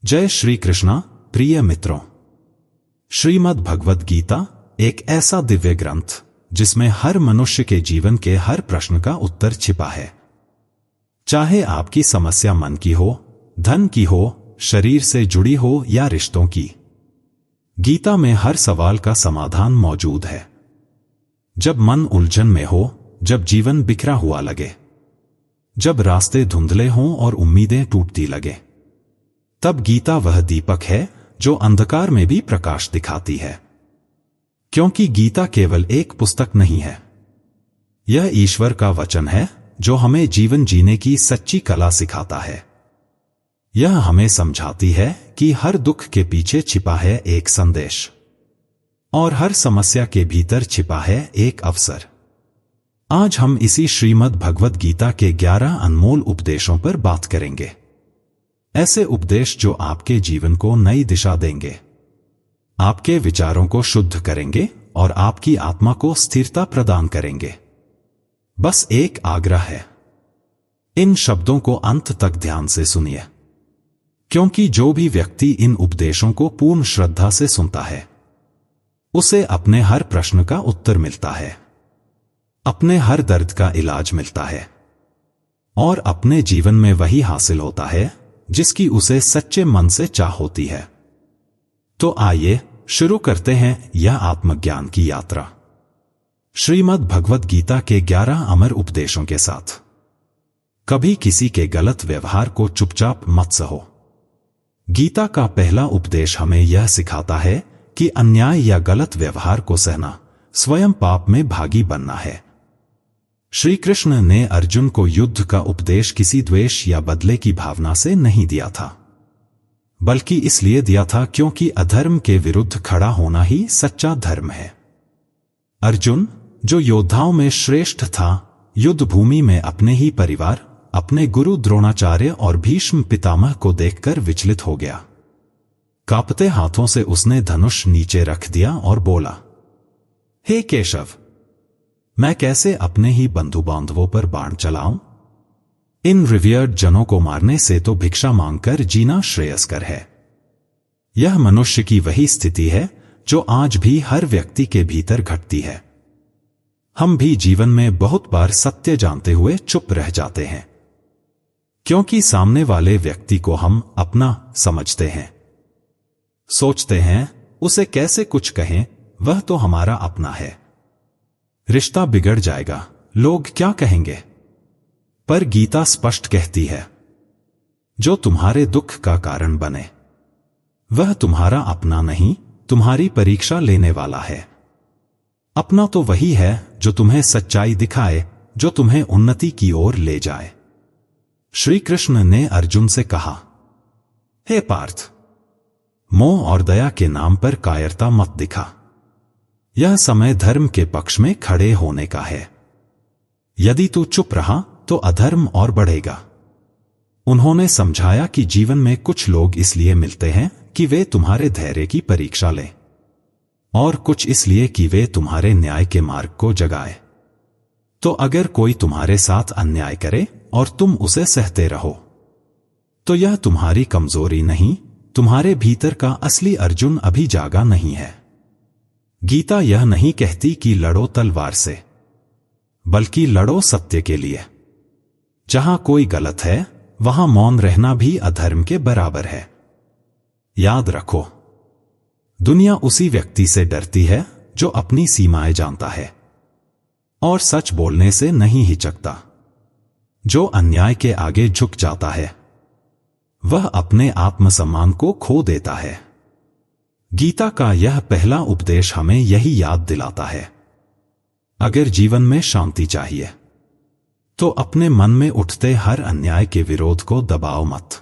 जय श्री कृष्णा। प्रिय मित्रों, श्रीमद् भगवद गीता एक ऐसा दिव्य ग्रंथ जिसमें हर मनुष्य के जीवन के हर प्रश्न का उत्तर छिपा है। चाहे आपकी समस्या मन की हो, धन की हो, शरीर से जुड़ी हो या रिश्तों की, गीता में हर सवाल का समाधान मौजूद है। जब मन उलझन में हो, जब जीवन बिखरा हुआ लगे, जब रास्ते धुंधले हों और उम्मीदें टूटती लगे, तब गीता वह दीपक है जो अंधकार में भी प्रकाश दिखाती है। क्योंकि गीता केवल एक पुस्तक नहीं है, यह ईश्वर का वचन है जो हमें जीवन जीने की सच्ची कला सिखाता है। यह हमें समझाती है कि हर दुख के पीछे छिपा है एक संदेश, और हर समस्या के भीतर छिपा है एक अवसर। आज हम इसी श्रीमद् भगवद गीता के 11 अनमोल उपदेशों पर बात करेंगे। ऐसे उपदेश जो आपके जीवन को नई दिशा देंगे, आपके विचारों को शुद्ध करेंगे और आपकी आत्मा को स्थिरता प्रदान करेंगे। बस एक आग्रह है, इन शब्दों को अंत तक ध्यान से सुनिए, क्योंकि जो भी व्यक्ति इन उपदेशों को पूर्ण श्रद्धा से सुनता है, उसे अपने हर प्रश्न का उत्तर मिलता है, अपने हर दर्द का इलाज मिलता है, और अपने जीवन में वही हासिल होता है जिसकी उसे सच्चे मन से चाह होती है। तो आइए शुरू करते हैं यह आत्मज्ञान की यात्रा श्रीमद् भगवद गीता के 11 अमर उपदेशों के साथ। कभी किसी के गलत व्यवहार को चुपचाप मत सहो। गीता का पहला उपदेश हमें यह सिखाता है कि अन्याय या गलत व्यवहार को सहना स्वयं पाप में भागी बनना है। श्री कृष्ण ने अर्जुन को युद्ध का उपदेश किसी द्वेष या बदले की भावना से नहीं दिया था, बल्कि इसलिए दिया था क्योंकि अधर्म के विरुद्ध खड़ा होना ही सच्चा धर्म है। अर्जुन, जो योद्धाओं में श्रेष्ठ था, युद्ध भूमि में अपने ही परिवार, अपने गुरु द्रोणाचार्य और भीष्म पितामह को देखकर विचलित हो गया। कांपते हाथों से उसने धनुष नीचे रख दिया और बोला, हे केशव, मैं कैसे अपने ही बंधु बांधवों पर बाण चलाऊं? इन रिवियर्ड जनों को मारने से तो भिक्षा मांगकर जीना श्रेयस्कर है। यह मनुष्य की वही स्थिति है जो आज भी हर व्यक्ति के भीतर घटती है। हम भी जीवन में बहुत बार सत्य जानते हुए चुप रह जाते हैं, क्योंकि सामने वाले व्यक्ति को हम अपना समझते हैं। सोचते हैं उसे कैसे कुछ कहें, वह तो हमारा अपना है, रिश्ता बिगड़ जाएगा, लोग क्या कहेंगे। पर गीता स्पष्ट कहती है, जो तुम्हारे दुख का कारण बने वह तुम्हारा अपना नहीं, तुम्हारी परीक्षा लेने वाला है। अपना तो वही है जो तुम्हें सच्चाई दिखाए, जो तुम्हें उन्नति की ओर ले जाए। श्री कृष्ण ने अर्जुन से कहा, हे पार्थ, मोह और दया के नाम पर कायरता मत दिखा। यह समय धर्म के पक्ष में खड़े होने का है। यदि तू चुप रहा तो अधर्म और बढ़ेगा। उन्होंने समझाया कि जीवन में कुछ लोग इसलिए मिलते हैं कि वे तुम्हारे धैर्य की परीक्षा लें, और कुछ इसलिए कि वे तुम्हारे न्याय के मार्ग को जगाए। तो अगर कोई तुम्हारे साथ अन्याय करे और तुम उसे सहते रहो, तो यह तुम्हारी कमजोरी नहीं, तुम्हारे भीतर का असली अर्जुन अभी जागा नहीं है। गीता यह नहीं कहती कि लड़ो तलवार से, बल्कि लड़ो सत्य के लिए। जहां कोई गलत है, वहां मौन रहना भी अधर्म के बराबर है। याद रखो, दुनिया उसी व्यक्ति से डरती है जो अपनी सीमाएं जानता है और सच बोलने से नहीं हिचकता। जो अन्याय के आगे झुक जाता है, वह अपने आत्मसम्मान को खो देता है। गीता का यह पहला उपदेश हमें यही याद दिलाता है, अगर जीवन में शांति चाहिए तो अपने मन में उठते हर अन्याय के विरोध को दबाओ मत,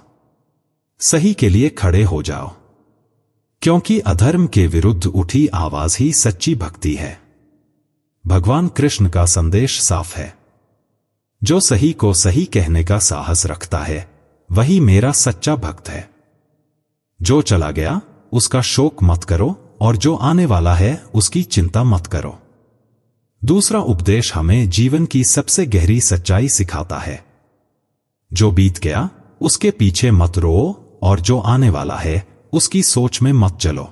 सही के लिए खड़े हो जाओ, क्योंकि अधर्म के विरुद्ध उठी आवाज ही सच्ची भक्ति है। भगवान कृष्ण का संदेश साफ है, जो सही को सही कहने का साहस रखता है वही मेरा सच्चा भक्त है। जो चला गया उसका शोक मत करो, और जो आने वाला है उसकी चिंता मत करो। दूसरा उपदेश हमें जीवन की सबसे गहरी सच्चाई सिखाता है, जो बीत गया उसके पीछे मत रो, और जो आने वाला है उसकी सोच में मत चलो,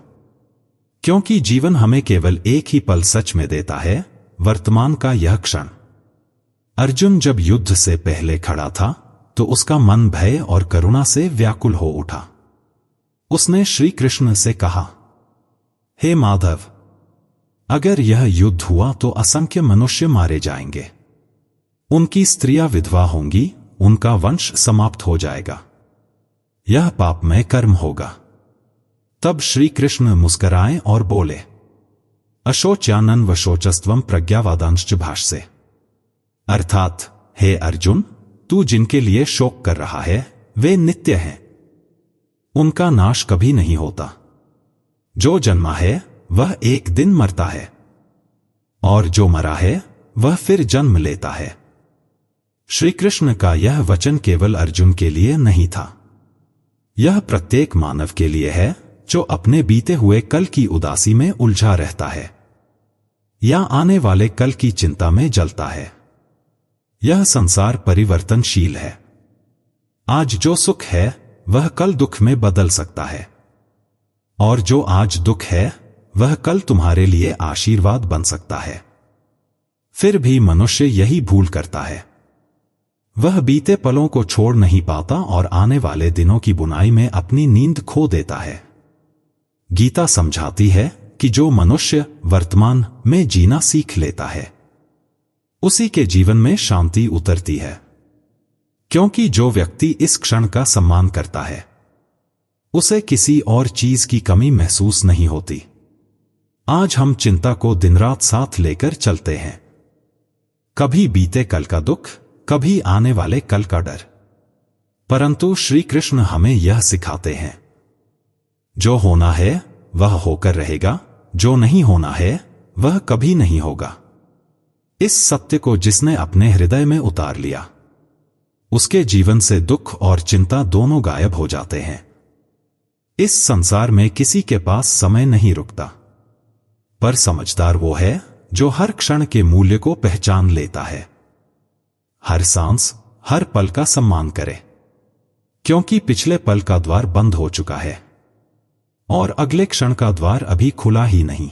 क्योंकि जीवन हमें केवल एक ही पल सच में देता है, वर्तमान का यह क्षण। अर्जुन जब युद्ध से पहले खड़ा था तो उसका मन भय और करुणा से व्याकुल हो उठा। उसने श्री कृष्ण से कहा, हे माधव, अगर यह युद्ध हुआ तो असंख्य मनुष्य मारे जाएंगे, उनकी स्त्रियां विधवा होंगी, उनका वंश समाप्त हो जाएगा, यह पापमय कर्म होगा। तब श्री कृष्ण मुस्कराए और बोले, अशोच्यानन वशोचस्त्वम प्रज्ञावादांश्च भाष्ये, अर्थात हे अर्जुन, तू जिनके लिए शोक कर रहा है वे नित्य हैं, उनका नाश कभी नहीं होता। जो जन्मा है वह एक दिन मरता है, और जो मरा है वह फिर जन्म लेता है। श्री कृष्ण का यह वचन केवल अर्जुन के लिए नहीं था, यह प्रत्येक मानव के लिए है जो अपने बीते हुए कल की उदासी में उलझा रहता है या आने वाले कल की चिंता में जलता है। यह संसार परिवर्तनशील है, आज जो सुख है वह कल दुख में बदल सकता है, और जो आज दुख है वह कल तुम्हारे लिए आशीर्वाद बन सकता है। फिर भी मनुष्य यही भूल करता है, वह बीते पलों को छोड़ नहीं पाता और आने वाले दिनों की बुनाई में अपनी नींद खो देता है। गीता समझाती है कि जो मनुष्य वर्तमान में जीना सीख लेता है उसी के जीवन में शांति उतरती है, क्योंकि जो व्यक्ति इस क्षण का सम्मान करता है उसे किसी और चीज की कमी महसूस नहीं होती। आज हम चिंता को दिन रात साथ लेकर चलते हैं, कभी बीते कल का दुख, कभी आने वाले कल का डर, परंतु श्री कृष्ण हमें यह सिखाते हैं, जो होना है वह होकर रहेगा, जो नहीं होना है वह कभी नहीं होगा। इस सत्य को जिसने अपने हृदय में उतार लिया उसके जीवन से दुख और चिंता दोनों गायब हो जाते हैं। इस संसार में किसी के पास समय नहीं रुकता, पर समझदार वो है जो हर क्षण के मूल्य को पहचान लेता है, हर सांस, हर पल का सम्मान करे, क्योंकि पिछले पल का द्वार बंद हो चुका है और अगले क्षण का द्वार अभी खुला ही नहीं।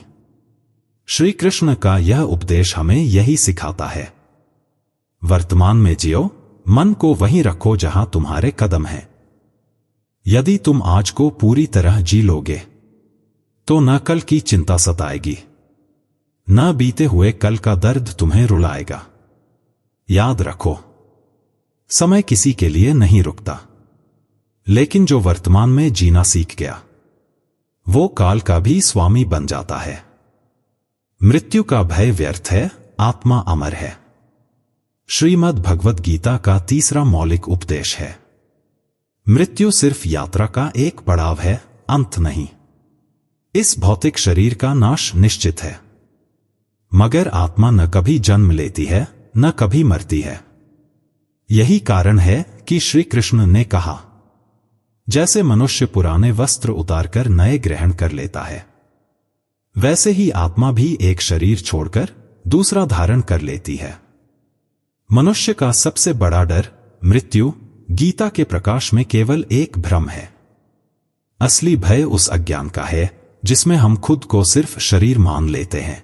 श्री कृष्ण का यह उपदेश हमें यही सिखाता है, वर्तमान में जियो, मन को वहीं रखो जहां तुम्हारे कदम हैं। यदि तुम आज को पूरी तरह जी लोगे तो न कल की चिंता सताएगी, न बीते हुए कल का दर्द तुम्हें रुलाएगा। याद रखो, समय किसी के लिए नहीं रुकता, लेकिन जो वर्तमान में जीना सीख गया वो काल का भी स्वामी बन जाता है। मृत्यु का भय व्यर्थ है, आत्मा अमर है। श्रीमद् भगवद गीता का तीसरा मौलिक उपदेश है, मृत्यु सिर्फ यात्रा का एक पड़ाव है, अंत नहीं। इस भौतिक शरीर का नाश निश्चित है, मगर आत्मा न कभी जन्म लेती है न कभी मरती है। यही कारण है कि श्री कृष्ण ने कहा, जैसे मनुष्य पुराने वस्त्र उतारकर नए ग्रहण कर लेता है, वैसे ही आत्मा भी एक शरीर छोड़कर दूसरा धारण कर लेती है। मनुष्य का सबसे बड़ा डर मृत्यु गीता के प्रकाश में केवल एक भ्रम है। असली भय उस अज्ञान का है जिसमें हम खुद को सिर्फ शरीर मान लेते हैं।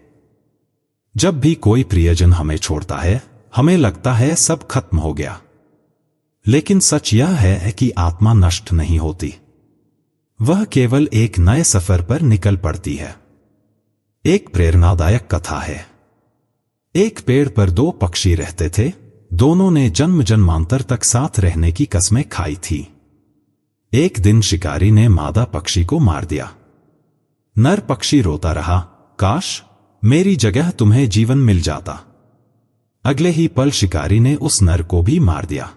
जब भी कोई प्रियजन हमें छोड़ता है हमें लगता है सब खत्म हो गया, लेकिन सच यह है कि आत्मा नष्ट नहीं होती, वह केवल एक नए सफर पर निकल पड़ती है। एक प्रेरणादायक कथा है, एक पेड़ पर दो पक्षी रहते थे, दोनों ने जन्म जन्मांतर तक साथ रहने की कस्में खाई थी। एक दिन शिकारी ने मादा पक्षी को मार दिया। नर पक्षी रोता रहा, काश मेरी जगह तुम्हें जीवन मिल जाता। अगले ही पल शिकारी ने उस नर को भी मार दिया।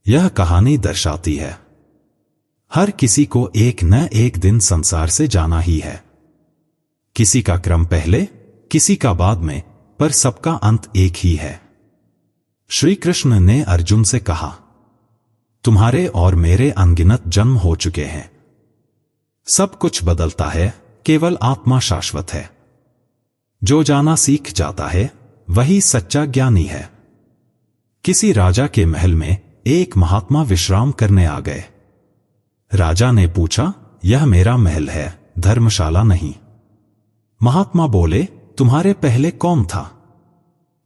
यह कहानी दर्शाती है, हर किसी को एक न एक दिन संसार से जाना ही है। किसी का क्रम पहले, किसी का बाद में, पर सबका अंत एक ही है। श्री कृष्ण ने अर्जुन से कहा, तुम्हारे और मेरे अनगिनत जन्म हो चुके हैं, सब कुछ बदलता है, केवल आत्मा शाश्वत है। जो जाना सीख जाता है वही सच्चा ज्ञानी है। किसी राजा के महल में एक महात्मा विश्राम करने आ गए। राजा ने पूछा, यह मेरा महल है, धर्मशाला नहीं। महात्मा बोले, तुम्हारे पहले कौन था?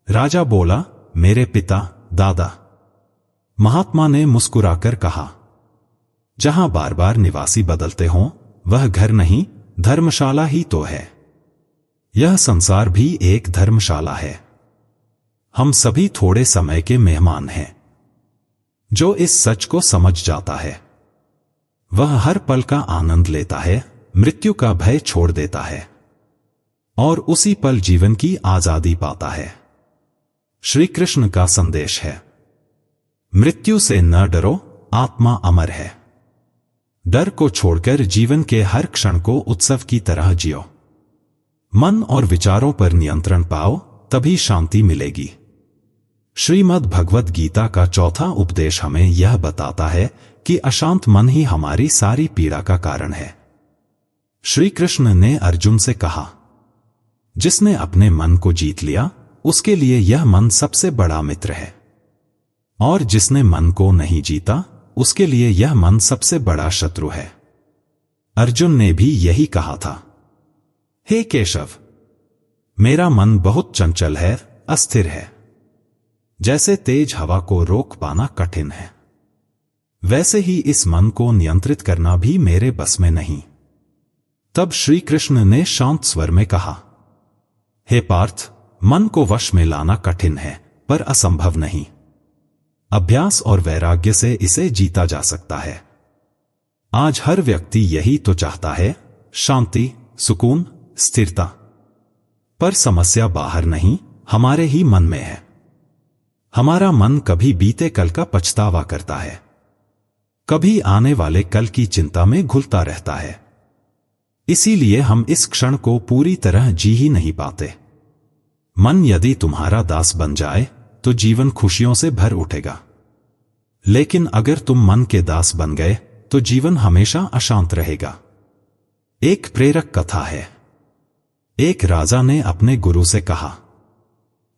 राजा बोला, मेरे पिता दादा। महात्मा ने मुस्कुराकर कहा, जहां बार बार निवासी बदलते हों वह घर नहीं, धर्मशाला ही तो है। यह संसार भी एक धर्मशाला है। हम सभी थोड़े समय के मेहमान हैं। जो इस सच को समझ जाता है वह हर पल का आनंद लेता है, मृत्यु का भय छोड़ देता है और उसी पल जीवन की आजादी पाता है। श्री कृष्ण का संदेश है, मृत्यु से न डरो, आत्मा अमर है। डर को छोड़कर जीवन के हर क्षण को उत्सव की तरह जियो। मन और विचारों पर नियंत्रण पाओ, तभी शांति मिलेगी। श्रीमद् भगवद गीता का चौथा उपदेश हमें यह बताता है कि अशांत मन ही हमारी सारी पीड़ा का कारण है। श्री कृष्ण ने अर्जुन से कहा, जिसने अपने मन को जीत लिया उसके लिए यह मन सबसे बड़ा मित्र है, और जिसने मन को नहीं जीता उसके लिए यह मन सबसे बड़ा शत्रु है। अर्जुन ने भी यही कहा था, हे केशव, मेरा मन बहुत चंचल है, अस्थिर है। जैसे तेज हवा को रोक पाना कठिन है, वैसे ही इस मन को नियंत्रित करना भी मेरे बस में नहीं। तब श्री कृष्ण ने शांत स्वर में कहा, हे पार्थ, मन को वश में लाना कठिन है पर असंभव नहीं। अभ्यास और वैराग्य से इसे जीता जा सकता है। आज हर व्यक्ति यही तो चाहता है, शांति, सुकून, स्थिरता। पर समस्या बाहर नहीं, हमारे ही मन में है। हमारा मन कभी बीते कल का पछतावा करता है, कभी आने वाले कल की चिंता में घुलता रहता है। इसीलिए हम इस क्षण को पूरी तरह जी ही नहीं पाते। मन यदि तुम्हारा दास बन जाए तो जीवन खुशियों से भर उठेगा, लेकिन अगर तुम मन के दास बन गए तो जीवन हमेशा अशांत रहेगा। एक प्रेरक कथा है। एक राजा ने अपने गुरु से कहा,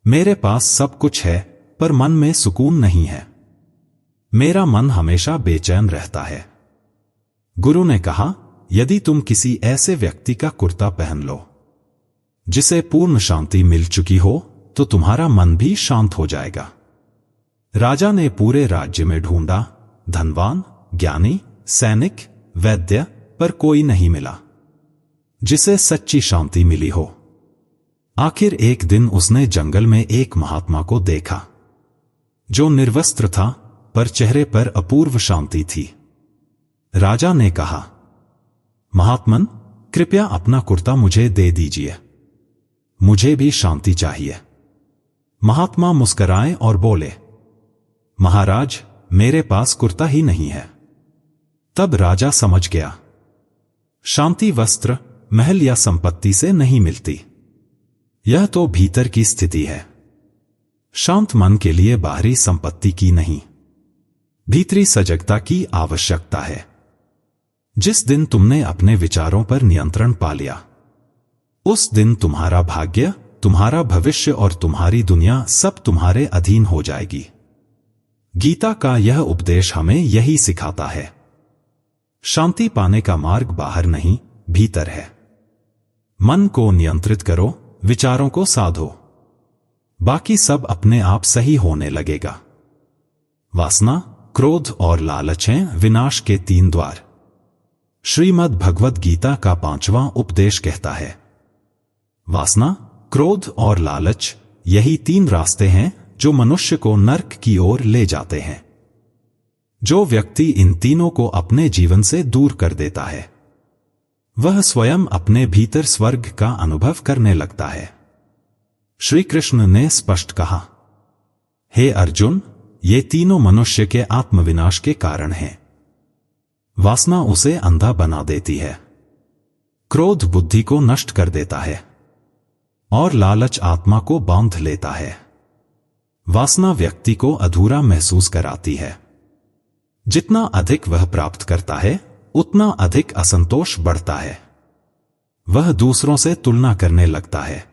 मेरे पास सब कुछ है पर मन में सुकून नहीं है। मेरा मन हमेशा बेचैन रहता है। गुरु ने कहा, यदि तुम किसी ऐसे व्यक्ति का कुर्ता पहन लो जिसे पूर्ण शांति मिल चुकी हो तो तुम्हारा मन भी शांत हो जाएगा। राजा ने पूरे राज्य में ढूंढा, धनवान, ज्ञानी, सैनिक, वैद्य, पर कोई नहीं मिला जिसे सच्ची शांति मिली हो। आखिर एक दिन उसने जंगल में एक महात्मा को देखा जो निर्वस्त्र था पर चेहरे पर अपूर्व शांति थी। राजा ने कहा, महात्मन, कृपया अपना कुर्ता मुझे दे दीजिए, मुझे भी शांति चाहिए। महात्मा मुस्कुराए और बोले, महाराज, मेरे पास कुर्ता ही नहीं है। तब राजा समझ गया, शांति वस्त्र, महल या संपत्ति से नहीं मिलती, यह तो भीतर की स्थिति है। शांत मन के लिए बाहरी संपत्ति की नहीं, भीतरी सजगता की आवश्यकता है। जिस दिन तुमने अपने विचारों पर नियंत्रण पा लिया, उस दिन तुम्हारा भाग्य, तुम्हारा भविष्य और तुम्हारी दुनिया सब तुम्हारे अधीन हो जाएगी। गीता का यह उपदेश हमें यही सिखाता है। शांति पाने का मार्ग बाहर नहीं, भीतर है। मन को नियंत्रित करो, विचारों को साधो, बाकी सब अपने आप सही होने लगेगा। वासना, क्रोध और लालच हैं विनाश के 3 द्वार। श्रीमद् भगवद गीता का 5वां उपदेश कहता है, वासना, क्रोध और लालच, यही 3 रास्ते हैं जो मनुष्य को नर्क की ओर ले जाते हैं। जो व्यक्ति इन तीनों को अपने जीवन से दूर कर देता है वह स्वयं अपने भीतर स्वर्ग का अनुभव करने लगता है। श्री कृष्ण ने स्पष्ट कहा, हे अर्जुन, ये तीनों मनुष्य के आत्मविनाश के कारण हैं। वासना उसे अंधा बना देती है, क्रोध बुद्धि को नष्ट कर देता है और लालच आत्मा को बांध लेता है। वासना व्यक्ति को अधूरा महसूस कराती है। जितना अधिक वह प्राप्त करता है उतना अधिक असंतोष बढ़ता है। वह दूसरों से तुलना करने लगता है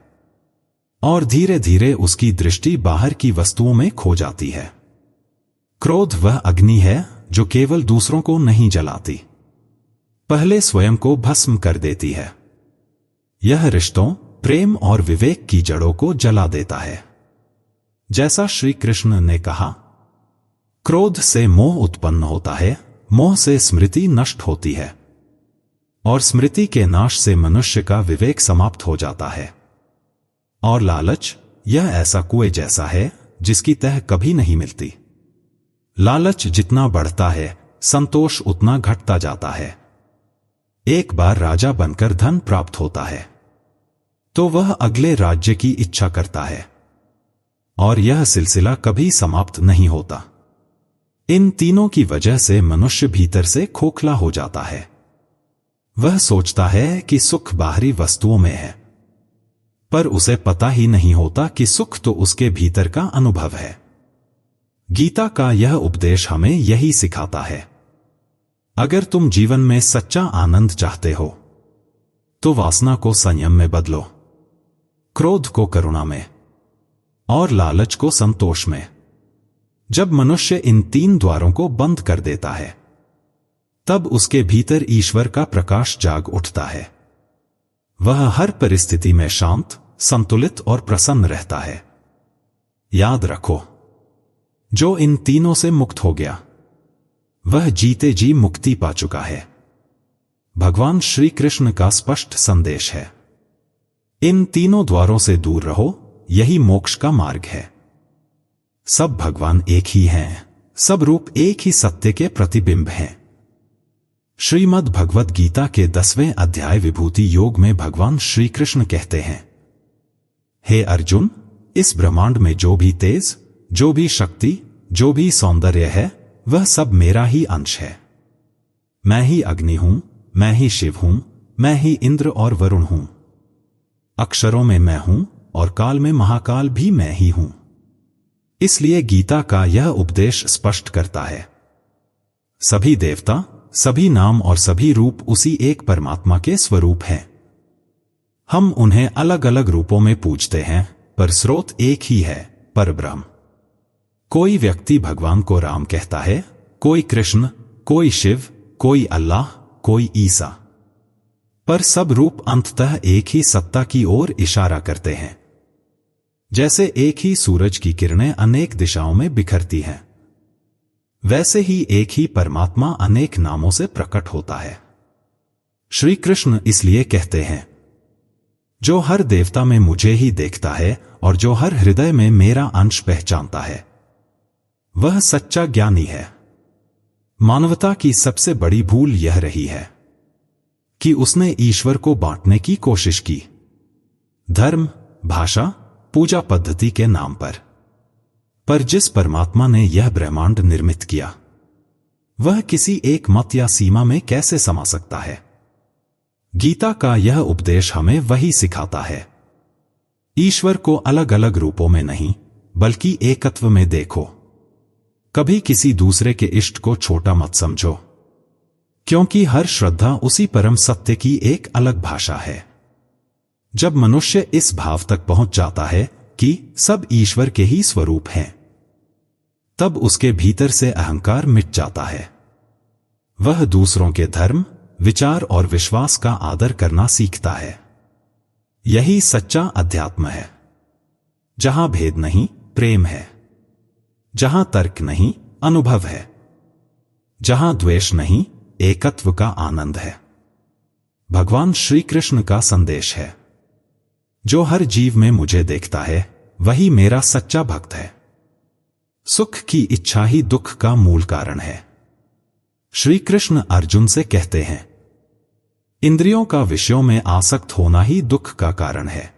और धीरे धीरे उसकी दृष्टि बाहर की वस्तुओं में खो जाती है। क्रोध वह अग्नि है जो केवल दूसरों को नहीं जलाती पहले स्वयं को भस्म कर देती है। यह रिश्तों, प्रेम और विवेक की जड़ों को जला देता है। जैसा श्री कृष्ण ने कहा, क्रोध से मोह उत्पन्न होता है, मोह से स्मृति नष्ट होती है और स्मृति के नाश से मनुष्य का विवेक समाप्त हो जाता है। और लालच, यह ऐसा कुएं जैसा है जिसकी तह कभी नहीं मिलती। लालच जितना बढ़ता है, संतोष उतना घटता जाता है। एक बार राजा बनकर धन प्राप्त होता है तो वह अगले राज्य की इच्छा करता है और यह सिलसिला कभी समाप्त नहीं होता। इन तीनों की वजह से मनुष्य भीतर से खोखला हो जाता है। वह सोचता है कि सुख बाहरी वस्तुओं में है, पर उसे पता ही नहीं होता कि सुख तो उसके भीतर का अनुभव है। गीता का यह उपदेश हमें यही सिखाता है। अगर तुम जीवन में सच्चा आनंद चाहते हो तो वासना को संयम में बदलो, क्रोध को करुणा में और लालच को संतोष में। जब मनुष्य इन तीन द्वारों को बंद कर देता है, तब उसके भीतर ईश्वर का प्रकाश जाग उठता है। वह हर परिस्थिति में शांत, संतुलित और प्रसन्न रहता है। याद रखो, जो इन तीनों से मुक्त हो गया वह जीते जी मुक्ति पा चुका है। भगवान श्री कृष्ण का स्पष्ट संदेश है, इन तीनों द्वारों से दूर रहो, यही मोक्ष का मार्ग है। सब भगवान एक ही हैं, सब रूप एक ही सत्य के प्रतिबिंब हैं। श्रीमद् भगवद गीता के 10वें अध्याय विभूति योग में भगवान श्री कृष्ण कहते हैं, हे अर्जुन, इस ब्रह्मांड में जो भी तेज, जो भी शक्ति, जो भी सौंदर्य है, वह सब मेरा ही अंश है। मैं ही अग्नि हूं, मैं ही शिव हूं, मैं ही इंद्र और वरुण हूं। अक्षरों में मैं हूं और काल में महाकाल भी मैं ही हूं। इसलिए गीता का यह उपदेश स्पष्ट करता है, सभी देवता, सभी नाम और सभी रूप उसी एक परमात्मा के स्वरूप हैं। हम उन्हें अलग अलग रूपों में पूजते हैं, पर स्रोत एक ही है, परब्रह्म। कोई व्यक्ति भगवान को राम कहता है, कोई कृष्ण, कोई शिव, कोई अल्लाह, कोई ईसा, पर सब रूप अंततः एक ही सत्ता की ओर इशारा करते हैं। जैसे एक ही सूरज की किरणें अनेक दिशाओं में बिखरती हैं, वैसे ही एक ही परमात्मा अनेक नामों से प्रकट होता है। श्री कृष्ण इसलिए कहते हैं, जो हर देवता में मुझे ही देखता है और जो हर हृदय में मेरा अंश पहचानता है, वह सच्चा ज्ञानी है। मानवता की सबसे बड़ी भूल यह रही है कि उसने ईश्वर को बांटने की कोशिश की, धर्म, भाषा, पूजा पद्धति के नाम पर जिस परमात्मा ने यह ब्रह्मांड निर्मित किया, वह किसी एक मत या सीमा में कैसे समा सकता है। गीता का यह उपदेश हमें वही सिखाता है। ईश्वर को अलग अलग रूपों में नहीं, बल्कि एकत्व में देखो। कभी किसी दूसरे के इष्ट को छोटा मत समझो, क्योंकि हर श्रद्धा उसी परम सत्य की एक अलग भाषा है। जब मनुष्य इस भाव तक पहुंच जाता है कि सब ईश्वर के ही स्वरूप हैं, तब उसके भीतर से अहंकार मिट जाता है। वह दूसरों के धर्म, विचार और विश्वास का आदर करना सीखता है। यही सच्चा अध्यात्म है। जहां भेद नहीं, प्रेम है। जहां तर्क नहीं, अनुभव है। जहां द्वेष नहीं, एकत्व का आनंद है। भगवान श्री कृष्ण का संदेश है, जो हर जीव में मुझे देखता है, वही मेरा सच्चा भक्त है। सुख की इच्छा ही दुख का मूल कारण है। श्री कृष्ण अर्जुन से कहते हैं, इंद्रियों का विषयों में आसक्त होना ही दुख का कारण है,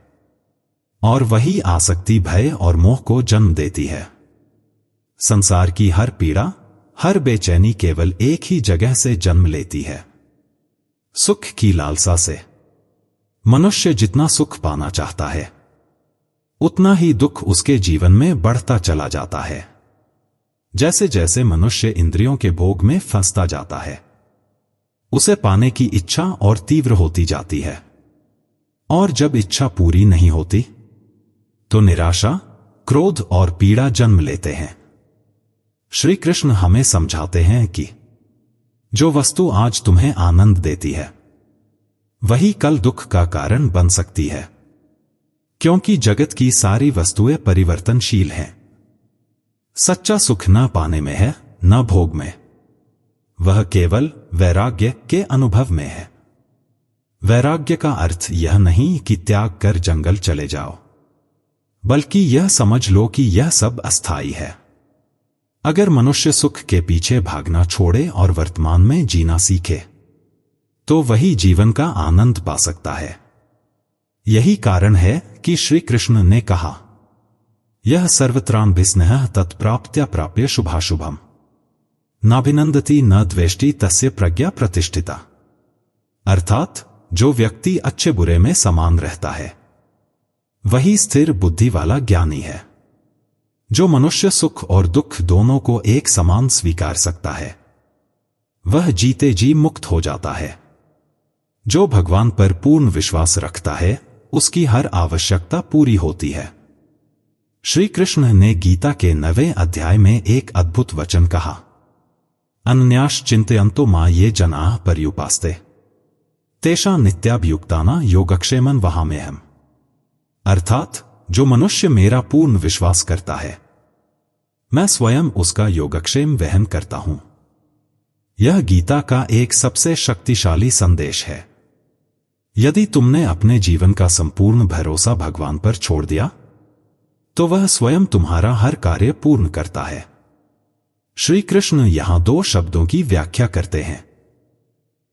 और वही आसक्ति भय और मोह को जन्म देती है। संसार की हर पीड़ा, हर बेचैनी केवल एक ही जगह से जन्म लेती है, सुख की लालसा से। मनुष्य जितना सुख पाना चाहता है, उतना ही दुख उसके जीवन में बढ़ता चला जाता है। जैसे जैसे मनुष्य इंद्रियों के भोग में फंसता जाता है, उसे पाने की इच्छा और तीव्र होती जाती है, और जब इच्छा पूरी नहीं होती तो निराशा, क्रोध और पीड़ा जन्म लेते हैं। श्री कृष्ण हमें समझाते हैं कि जो वस्तु आज तुम्हें आनंद देती है वही कल दुख का कारण बन सकती है, क्योंकि जगत की सारी वस्तुएं परिवर्तनशील हैं। सच्चा सुख न पाने में है, न भोग में, वह केवल वैराग्य के अनुभव में है। वैराग्य का अर्थ यह नहीं कि त्याग कर जंगल चले जाओ, बल्कि यह समझ लो कि यह सब अस्थायी है। अगर मनुष्य सुख के पीछे भागना छोड़े और वर्तमान में जीना सीखे तो वही जीवन का आनंद पा सकता है। यही कारण है कि श्री कृष्ण ने कहा, यह सर्वत्रान्भिस्नेह तत्प्राप्त्या प्राप्य शुभाशुभम नाभिनंदति न द्वेष्टि तस्य प्रज्ञा प्रतिष्ठिता। अर्थात जो व्यक्ति अच्छे बुरे में समान रहता है वही स्थिर बुद्धि वाला ज्ञानी है। जो मनुष्य सुख और दुख दोनों को एक समान स्वीकार सकता है वह जीते जी मुक्त हो जाता है। जो भगवान पर पूर्ण विश्वास रखता है उसकी हर आवश्यकता पूरी होती है। श्री कृष्ण ने गीता के 9वें अध्याय में एक अद्भुत वचन कहा, अनन्यास चिंतयन्तो मा ये जनाः पर्युपास्ते तेषां नित्याभियुक्तानां योगक्षेमं वहाम्यहम्। अर्थात जो मनुष्य मेरा पूर्ण विश्वास करता है मैं स्वयं उसका योगक्षेम वहन करता हूं। यह गीता का एक सबसे शक्तिशाली संदेश है। यदि तुमने अपने जीवन का संपूर्ण भरोसा भगवान पर छोड़ दिया तो वह स्वयं तुम्हारा हर कार्य पूर्ण करता है। श्री कृष्ण यहां 2 शब्दों की व्याख्या करते हैं,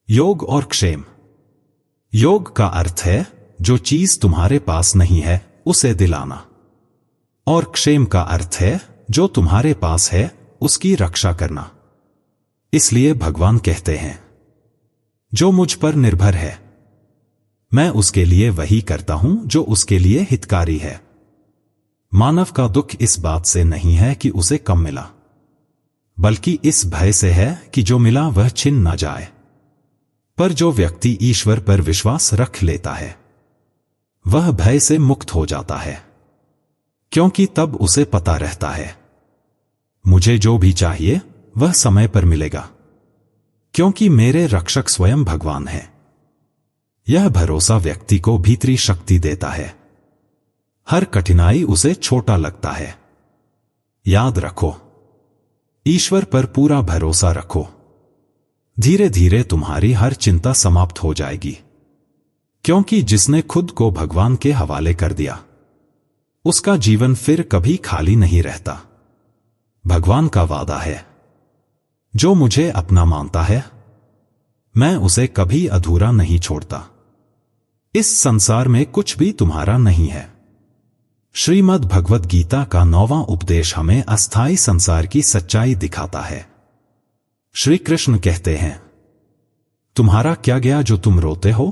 योग और क्षेम। योग का अर्थ है जो चीज तुम्हारे पास नहीं है उसे दिलाना, और क्षेम का अर्थ है जो तुम्हारे पास है उसकी रक्षा करना। इसलिए भगवान कहते हैं, जो मुझ पर निर्भर है मैं उसके लिए वही करता हूं जो उसके लिए हितकारी है। मानव का दुख इस बात से नहीं है कि उसे कम मिला, बल्कि इस भय से है कि जो मिला वह छिन न जाए। पर जो व्यक्ति ईश्वर पर विश्वास रख लेता है वह भय से मुक्त हो जाता है, क्योंकि तब उसे पता रहता है मुझे जो भी चाहिए वह समय पर मिलेगा, क्योंकि मेरे रक्षक स्वयं भगवान हैं। यह भरोसा व्यक्ति को भीतरी शक्ति देता है। हर कठिनाई उसे छोटा लगता है। याद रखो, ईश्वर पर पूरा भरोसा रखो। धीरे धीरे तुम्हारी हर चिंता समाप्त हो जाएगी, क्योंकि जिसने खुद को भगवान के हवाले कर दिया उसका जीवन फिर कभी खाली नहीं रहता। भगवान का वादा है, जो मुझे अपना मानता है मैं उसे कभी अधूरा नहीं छोड़ता। इस संसार में कुछ भी तुम्हारा नहीं है। श्रीमद् भगवद गीता का 9वां उपदेश हमें अस्थायी संसार की सच्चाई दिखाता है। श्री कृष्ण कहते हैं, तुम्हारा क्या गया जो तुम रोते हो?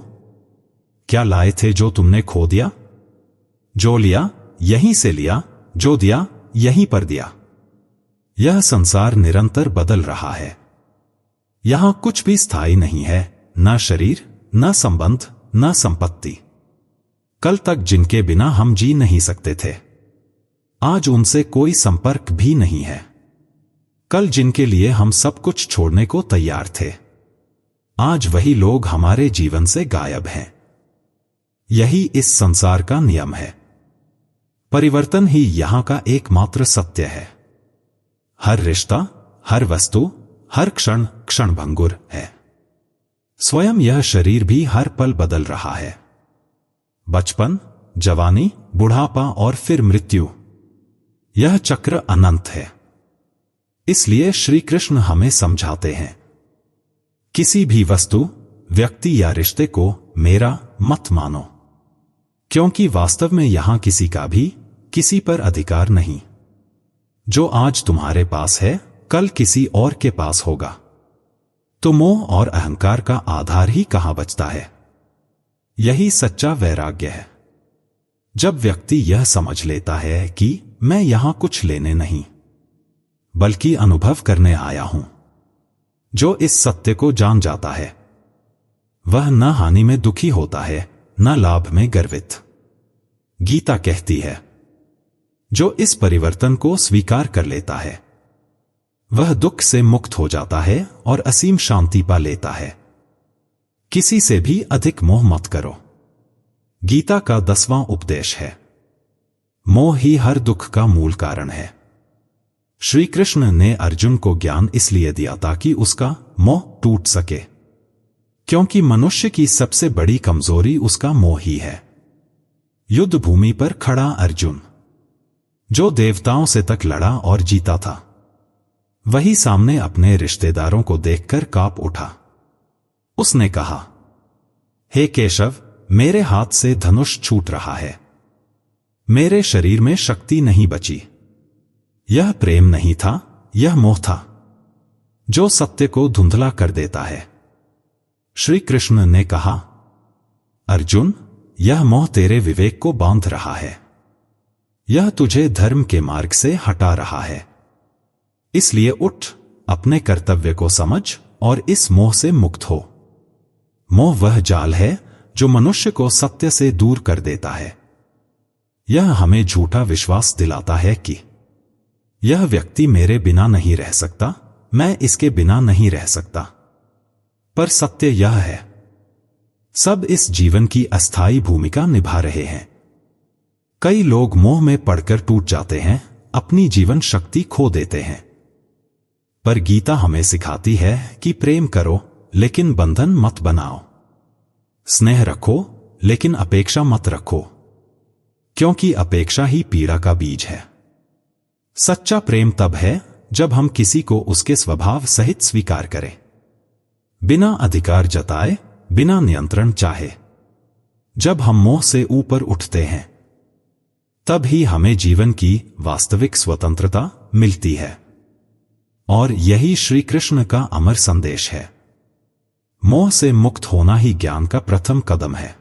क्या लाए थे जो तुमने खो दिया? जो लिया यहीं से लिया, जो दिया यहीं पर दिया। यह संसार निरंतर बदल रहा है। यहां कुछ भी स्थायी नहीं है, न शरीर, न संबंध, न संपत्ति। कल तक जिनके बिना हम जी नहीं सकते थे आज उनसे कोई संपर्क भी नहीं है। कल जिनके लिए हम सब कुछ छोड़ने को तैयार थे आज वही लोग हमारे जीवन से गायब हैं। यही इस संसार का नियम है। परिवर्तन ही यहां का एकमात्र सत्य है। हर रिश्ता, हर वस्तु, हर क्षण क्षणभंगुर है। स्वयं यह शरीर भी हर पल बदल रहा है। बचपन, जवानी, बुढ़ापा और फिर मृत्यु, यह चक्र अनंत है। इसलिए श्री कृष्ण हमें समझाते हैं, किसी भी वस्तु, व्यक्ति या रिश्ते को मेरा मत मानो, क्योंकि वास्तव में यहां किसी का भी किसी पर अधिकार नहीं। जो आज तुम्हारे पास है कल किसी और के पास होगा। तो मोह और अहंकार का आधार ही कहां बचता है। यही सच्चा वैराग्य है। जब व्यक्ति यह समझ लेता है कि मैं यहां कुछ लेने नहीं बल्कि अनुभव करने आया हूं, जो इस सत्य को जान जाता है वह न हानि में दुखी होता है न लाभ में गर्वित। गीता कहती है, जो इस परिवर्तन को स्वीकार कर लेता है वह दुख से मुक्त हो जाता है और असीम शांति पा लेता है। किसी से भी अधिक मोह मत करो। गीता का 10वां उपदेश है, मोह ही हर दुख का मूल कारण है। श्री कृष्ण ने अर्जुन को ज्ञान इसलिए दिया ताकि उसका मोह टूट सके, क्योंकि मनुष्य की सबसे बड़ी कमजोरी उसका मोह ही है। युद्ध भूमि पर खड़ा अर्जुन, जो देवताओं से तक लड़ा और जीता था, वही सामने अपने रिश्तेदारों को देखकर कांप उठा। उसने कहा, हे केशव, मेरे हाथ से धनुष छूट रहा है, मेरे शरीर में शक्ति नहीं बची। यह प्रेम नहीं था, यह मोह था, जो सत्य को धुंधला कर देता है। श्री कृष्ण ने कहा, अर्जुन, यह मोह तेरे विवेक को बांध रहा है, यह तुझे धर्म के मार्ग से हटा रहा है। इसलिए उठ, अपने कर्तव्य को समझ और इस मोह से मुक्त हो। मोह वह जाल है जो मनुष्य को सत्य से दूर कर देता है। यह हमें झूठा विश्वास दिलाता है कि यह व्यक्ति मेरे बिना नहीं रह सकता, मैं इसके बिना नहीं रह सकता। पर सत्य यह है, सब इस जीवन की अस्थायी भूमिका निभा रहे हैं। कई लोग मोह में पड़कर टूट जाते हैं, अपनी जीवन शक्ति खो देते हैं। पर गीता हमें सिखाती है कि प्रेम करो लेकिन बंधन मत बनाओ, स्नेह रखो लेकिन अपेक्षा मत रखो, क्योंकि अपेक्षा ही पीड़ा का बीज है। सच्चा प्रेम तब है जब हम किसी को उसके स्वभाव सहित स्वीकार करें, बिना अधिकार जताए, बिना नियंत्रण चाहे। जब हम मोह से ऊपर उठते हैं, तब ही हमें जीवन की वास्तविक स्वतंत्रता मिलती है। और यही श्री कृष्ण का अमर संदेश है। मोह से मुक्त होना ही ज्ञान का प्रथम कदम है।